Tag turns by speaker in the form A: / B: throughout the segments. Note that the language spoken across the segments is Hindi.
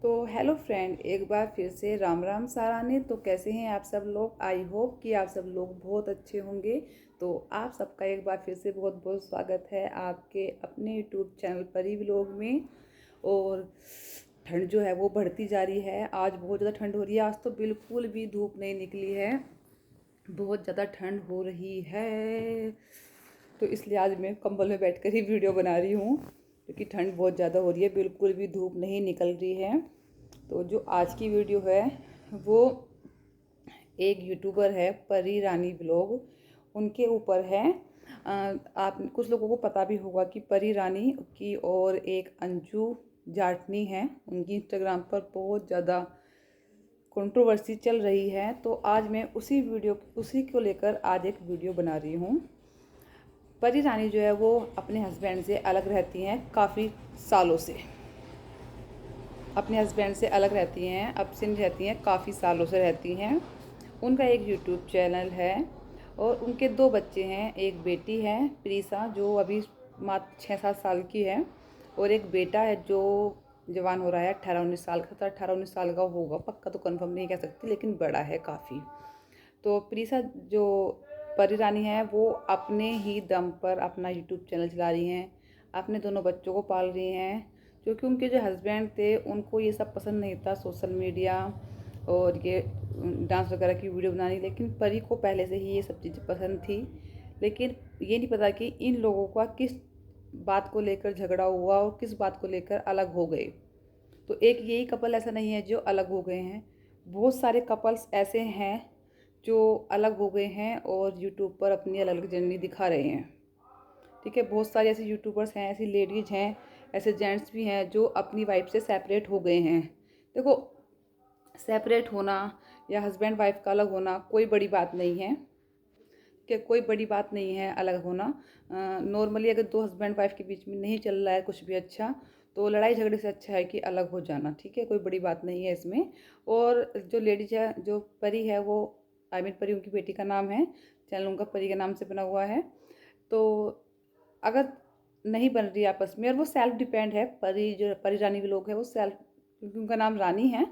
A: तो हेलो फ्रेंड, एक बार फिर से राम राम साराने। तो कैसे हैं आप सब लोग? आई होप कि आप सब लोग बहुत अच्छे होंगे। तो आप सबका एक बार फिर से बहुत बहुत स्वागत है आपके अपने यूट्यूब चैनल परी व्लॉग में। और ठंड जो है वो बढ़ती जा रही है। आज बहुत ज़्यादा ठंड हो रही है। आज तो बिल्कुल भी धूप नहीं निकली है, बहुत ज़्यादा ठंड हो रही है। तो इसलिए आज मैं कंबल में बैठकर ही वीडियो बना रही हूँ, क्योंकि ठंड बहुत ज़्यादा हो रही है, बिल्कुल भी धूप नहीं निकल रही है। तो जो आज की वीडियो है वो एक यूट्यूबर है परी रानी ब्लॉग, उनके ऊपर है। आप कुछ लोगों को पता भी होगा कि परी रानी की और एक अंजू जाटनी है, उनकी इंस्टाग्राम पर बहुत ज़्यादा कंट्रोवर्सी चल रही है। तो आज मैं उसी को लेकर आज एक वीडियो बना रही हूँ। परी रानी जो है वो अपने हस्बैंड से अलग रहती हैं काफ़ी सालों से, अपने हस्बैंड से अलग रहती हैं, अपसेंट रहती हैं, काफ़ी सालों से रहती हैं। उनका एक यूट्यूब चैनल है और उनके 2 बच्चे हैं। एक बेटी है प्रीसा, जो अभी मात्र 6-7 साल की है, और एक बेटा है जो जवान हो रहा है, 18-19 साल का। तो 18-19 साल का होगा, पक्का तो कंफर्म नहीं कह सकती, लेकिन बड़ा है काफ़ी। तो प्रीसा जो परी रानी है वो अपने ही दम पर अपना यूट्यूब चैनल चला रही हैं, अपने दोनों बच्चों को पाल रही हैं। क्योंकि उनके जो हस्बैंड थे उनको ये सब पसंद नहीं था, सोशल मीडिया और ये डांस वगैरह की वीडियो बनानी। लेकिन परी को पहले से ही ये सब चीज़ें पसंद थी। लेकिन ये नहीं पता कि इन लोगों का किस बात को लेकर झगड़ा हुआ और किस बात को लेकर अलग हो गए। तो एक यही कपल ऐसा नहीं है जो अलग हो गए हैं, बहुत सारे कपल्स ऐसे हैं जो अलग हो गए हैं और यूट्यूब पर अपनी अलग अलग जर्नी दिखा रहे हैं। ठीक है, बहुत सारे ऐसे यूट्यूबर्स हैं, ऐसी लेडीज़ हैं, ऐसे जेंट्स भी हैं जो अपनी वाइफ से सेपरेट हो गए हैं। देखो, सेपरेट होना या हस्बैंड वाइफ का अलग होना कोई बड़ी बात नहीं है, कि कोई बड़ी बात नहीं है अलग होना। नॉर्मली अगर 2 हस्बैंड वाइफ के बीच में नहीं चल रहा है कुछ भी अच्छा, तो लड़ाई झगड़े से अच्छा है कि अलग हो जाना। ठीक है, कोई बड़ी बात नहीं है इसमें। और जो लेडीज है, जो परी है, वो आई मीन परी उनकी बेटी का नाम है, चैनल उनका परी के नाम से बना हुआ है। तो अगर नहीं बन रही आपस में, और वो सेल्फ डिपेंड है, परी जो परी रानी के लोग हैं वो सेल्फ, क्योंकि उनका नाम रानी है,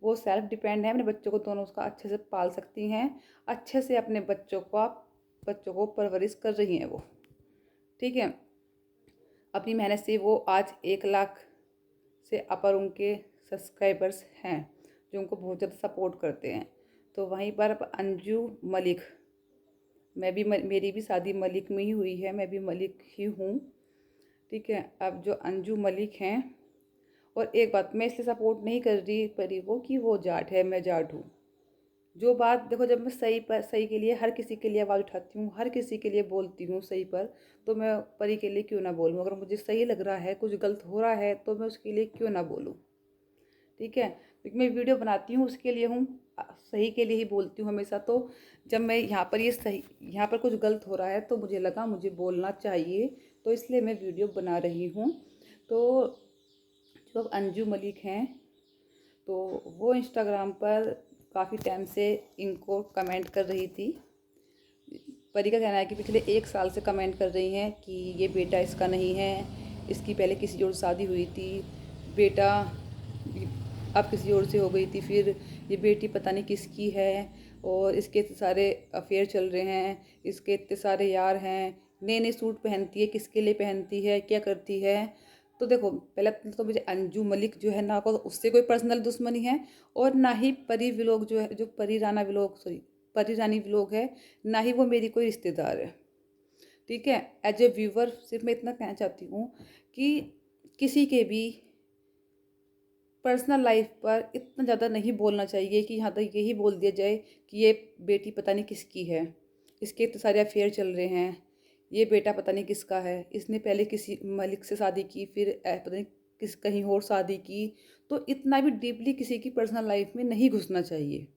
A: वो सेल्फ डिपेंड है। अपने बच्चों को दोनों उसका अच्छे से पाल सकती हैं, अच्छे से अपने बच्चों को परवरिश कर रही हैं वो। ठीक है, अपनी मेहनत से वो आज 1 लाख से अपर उनके सब्सक्राइबर्स हैं, जो उनको बहुत ज़्यादा सपोर्ट करते हैं। तो वहीं पर अब अंजू मलिक, मेरी भी शादी मलिक में ही हुई है, मैं भी मलिक ही हूँ। ठीक है, अब जो अंजू मलिक हैं, और एक बात मैं इसलिए सपोर्ट नहीं कर रही परी को कि वो जाट है, मैं जाट हूँ। जो बात देखो, जब मैं सही के लिए हर किसी के लिए आवाज़ उठाती हूँ, हर किसी के लिए बोलती हूँ सही पर, तो मैं परी के लिए क्यों ना बोलूँ? अगर मुझे सही लग रहा है, कुछ गलत हो रहा है, तो मैं उसके लिए क्यों ना बोलूँ? ठीक है, क्योंकि मैं वीडियो बनाती हूँ उसके लिए हूँ, सही के लिए ही बोलती हूँ हमेशा। तो जब मैं यहाँ पर कुछ गलत हो रहा है, तो मुझे लगा मुझे बोलना चाहिए, तो इसलिए मैं वीडियो बना रही हूँ। तो जो अब अंजू मलिक हैं, तो वो इंस्टाग्राम पर काफ़ी टाइम से इनको कमेंट कर रही थी। परी का कहना है कि पिछले 1 साल से कमेंट कर रही हैं कि ये बेटा इसका नहीं है, इसकी पहले किसी और शादी हुई थी, बेटा अब किसी और से हो गई थी, फिर ये बेटी पता नहीं किसकी है, और इसके इतने सारे अफेयर चल रहे हैं, इसके इतने सारे यार हैं, नए नए सूट पहनती है, किसके लिए पहनती है, क्या करती है। तो देखो, पहले तो मुझे अंजू मलिक जो है ना, को उससे कोई पर्सनल दुश्मनी है, और ना ही परी व्लॉग जो है, जो परी राना व्लॉग, सॉरी परी रानी व्लॉग है, ना ही वो मेरी कोई रिश्तेदार है। ठीक है, एज ए व्यूवर सिर्फ मैं इतना कहना चाहती हूँ कि किसी के भी पर्सनल लाइफ पर इतना ज़्यादा नहीं बोलना चाहिए कि यहाँ तक यही बोल दिया जाए कि ये बेटी पता नहीं किसकी है, इसके इतने सारे अफेयर चल रहे हैं, ये बेटा पता नहीं किसका है, इसने पहले किसी मलिक से शादी की, फिर पता नहीं किस कहीं और शादी की। तो इतना भी डीपली किसी की पर्सनल लाइफ में नहीं घुसना चाहिए।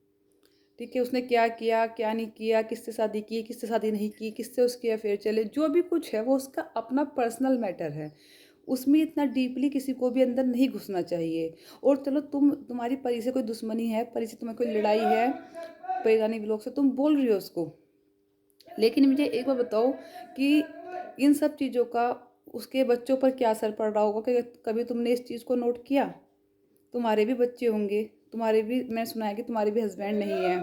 A: ठीक है, उसने क्या किया, क्या नहीं किया, किससे शादी की, किससे शादी नहीं की, किससे उसके अफेयर चले, जो भी कुछ है वो उसका अपना पर्सनल मैटर है, उसमें इतना डीपली किसी को भी अंदर नहीं घुसना चाहिए। और चलो, तुम्हारी परी से कोई दुश्मनी है, परी से तुम्हें कोई लड़ाई है, परी रानी व्लॉग से तुम बोल रही हो उसको, लेकिन मुझे एक बार बताओ कि इन सब चीज़ों का उसके बच्चों पर क्या असर पड़ रहा होगा? कि कभी तुमने इस चीज़ को नोट किया? तुम्हारे भी बच्चे होंगे, तुम्हारे भी, मैंने सुना है कि तुम्हारे भी हस्बैंड नहीं है,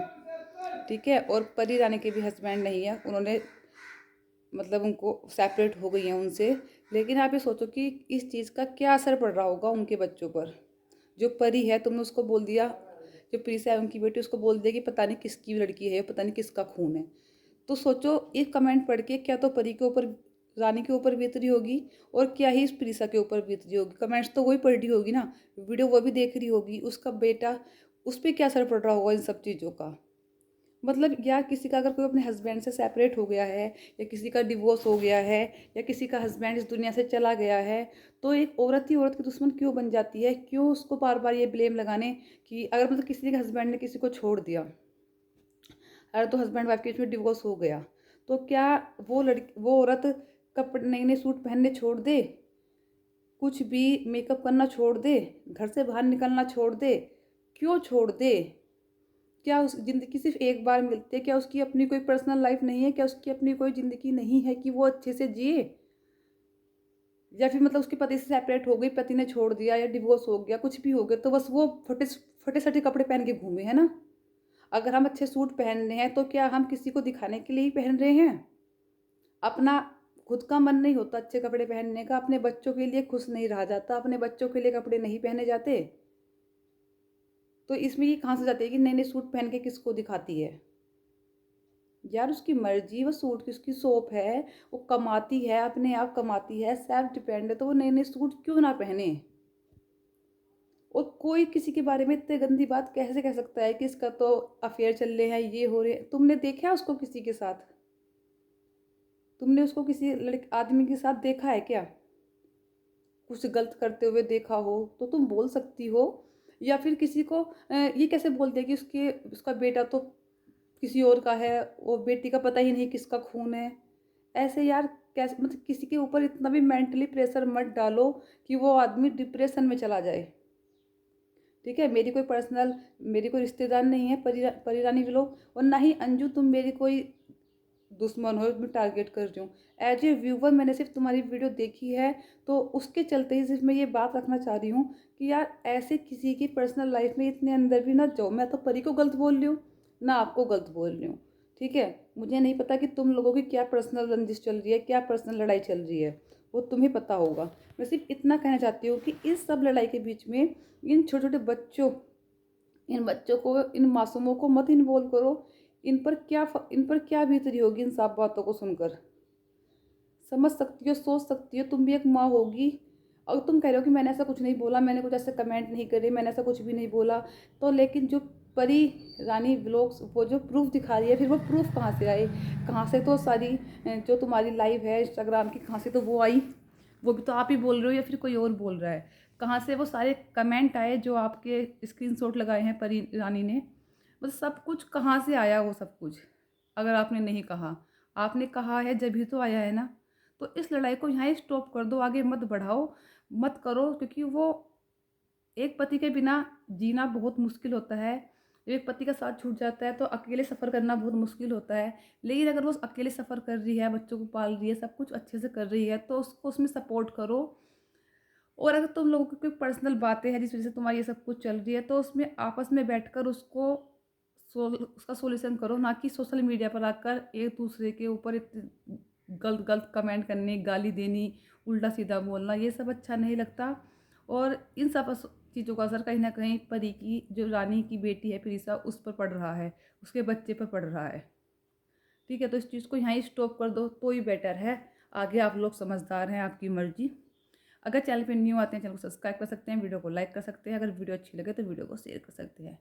A: ठीक है, और परी रानी के भी हस्बैंड नहीं है, उन्होंने मतलब उनको सेपरेट हो गई हैं उनसे। लेकिन आप ये सोचो कि इस चीज़ का क्या असर पड़ रहा होगा उनके बच्चों पर। जो परी है, तुमने उसको बोल दिया, जो प्रीसा है उनकी बेटी, उसको बोल दिया कि पता नहीं किसकी लड़की है, पता नहीं किसका खून है। तो सोचो एक कमेंट पढ़ के क्या तो परी के ऊपर, रानी के ऊपर बीत रही होगी, और क्या ही इस प्रीसा के ऊपर बीत रही होगी। कमेंट्स तो वही पढ़ रही होगी ना, वीडियो वो भी देख रही होगी, उसका बेटा, उस पर क्या असर पड़ रहा होगा इन सब चीज़ों का। मतलब या किसी का अगर कोई अपने हस्बैंड से सेपरेट हो गया है, या किसी का डिवोर्स हो गया है, या किसी का हस्बैंड इस दुनिया से चला गया है, तो एक औरत ही औरत की दुश्मन क्यों बन जाती है? क्यों उसको बार बार ये ब्लेम लगाने कि अगर मतलब किसी के हस्बैंड ने किसी को छोड़ दिया, अगर तो हस्बैंड वाइफ के बीच में डिवोर्स हो गया, तो क्या वो लड़की, वो औरत कपड़े, नए नए सूट पहनने छोड़ दे, कुछ भी मेकअप करना छोड़ दे, घर से बाहर निकलना छोड़ दे? क्यों छोड़ दे? क्या उस ज़िंदगी सिर्फ एक बार मिलती है? क्या उसकी अपनी कोई पर्सनल लाइफ नहीं है? क्या उसकी अपनी कोई ज़िंदगी नहीं है कि वो अच्छे से जिए? या फिर मतलब उसके पति से सेपरेट हो गई, पति ने छोड़ दिया या डिवोर्स हो गया, कुछ भी हो गया, तो बस वो फटे फटे सटे कपड़े पहन के घूमे, है ना? अगर हम अच्छे सूट पहन रहे हैं तो क्या हम किसी को दिखाने के लिए ही पहन रहे हैं? अपना खुद का मन नहीं होता अच्छे कपड़े पहनने का, अपने बच्चों के लिए खुश नहीं रहा जाता, अपने बच्चों के लिए कपड़े नहीं पहने जाते, तो इसमें ये कहाँ से जाती है कि नए नए सूट पहन के किसको दिखाती है? यार उसकी मर्जी, वो सूट की उसकी शॉप है, वो कमाती है, अपने आप कमाती है, सेल्फ डिपेंड है, तो वो नए नए सूट क्यों ना पहने? और कोई किसी के बारे में इतनी गंदी बात कैसे कह सकता है कि इसका तो अफेयर चल रहे हैं, ये हो रहे हैं? तुमने देखा है उसको किसी के साथ? तुमने उसको किसी लड़के आदमी के साथ देखा है क्या? कुछ गलत करते हुए देखा हो तो तुम बोल सकती हो। या फिर किसी को ये कैसे बोलते हैं कि उसका बेटा तो किसी और का है, वो बेटी का पता ही नहीं किसका खून है? ऐसे यार कैसे, मतलब किसी के ऊपर इतना भी मेंटली प्रेशर मत डालो कि वो आदमी डिप्रेशन में चला जाए। ठीक है, मेरी कोई पर्सनल, मेरी कोई रिश्तेदार नहीं है परिरानी व्लॉग, और ना ही अंजू तुम मेरी कोई दुश्मन हो, मैं टारगेट कर रही हूँ। एज ए व्यूवर मैंने सिर्फ तुम्हारी वीडियो देखी है, तो उसके चलते ही सिर्फ मैं ये बात रखना चाह रही हूँ कि यार ऐसे किसी की पर्सनल लाइफ में इतने अंदर भी ना जाओ। मैं तो परी को गलत बोल रही हूँ, ना आपको गलत बोल रही हूँ, ठीक है? मुझे नहीं पता कि तुम लोगों की क्या पर्सनल रंजिश चल रही है, क्या पर्सनल लड़ाई चल रही है, वो तुम्हें पता होगा। मैं सिर्फ इतना कहना चाहती हूँ कि इस सब लड़ाई के बीच में इन छोटे छोटे बच्चों, इन बच्चों को, इन मासूमों को मत इन्वॉल्व करो। इन पर क्या बीत रही होगी इन सब बातों को सुनकर? समझ सकती हो, सोच सकती हो, तुम भी एक माँ होगी। और तुम कह रहे हो कि मैंने ऐसा कुछ नहीं बोला, मैंने कुछ ऐसे कमेंट नहीं करे, मैंने ऐसा कुछ भी नहीं बोला, तो लेकिन जो परी रानी व्लॉग्स वो जो प्रूफ दिखा रही है, फिर वो प्रूफ कहाँ से आए? कहाँ से तो सारी जो तुम्हारी लाइव है इंस्टाग्राम की, कहाँ से तो वो आई? वो भी तो आप ही बोल रहे हो या फिर कोई और बोल रहा है? कहाँ से वो सारे कमेंट आए जो आपके स्क्रीनशॉट लगाए हैं परी रानी ने? मतलब सब कुछ कहाँ से आया वो सब कुछ? अगर आपने नहीं कहा, आपने कहा है जब भी तो आया है ना। तो इस लड़ाई को यहाँ ही स्टॉप कर दो, आगे मत बढ़ाओ, मत करो, क्योंकि वो एक पति के बिना जीना बहुत मुश्किल होता है। जब एक पति का साथ छूट जाता है तो अकेले सफ़र करना बहुत मुश्किल होता है। लेकिन अगर वो अकेले सफ़र कर रही है, बच्चों को पाल रही है, सब कुछ अच्छे से कर रही है, तो उसको उसमें सपोर्ट करो। और अगर तुम लोगों की कोई पर्सनल बातें हैं जिस वजह से तुम्हारी ये सब कुछ चल रही है, तो उसमें आपस में बैठकर उसको उसका सॉल्यूशन करो, ना कि सोशल मीडिया पर आकर एक दूसरे के ऊपर गलत गलत कमेंट करने, गाली देनी, उल्टा सीधा बोलना, ये सब अच्छा नहीं लगता। और इन सब चीज़ों का असर कहीं ना कहीं परी की, जो रानी की बेटी है प्रीसा, उस पर पड़ रहा है, उसके बच्चे पर पड़ रहा है। ठीक है, तो इस चीज़ को यहाँ ही स्टॉप कर दो तो ही बेटर है। आगे आप लोग समझदार हैं, आपकी मर्जी। अगर चैनल पे न्यू आते हैं, चैनल को सब्सक्राइब कर सकते हैं, वीडियो को लाइक कर सकते हैं, अगर वीडियो अच्छी लगे तो वीडियो को शेयर कर सकते हैं।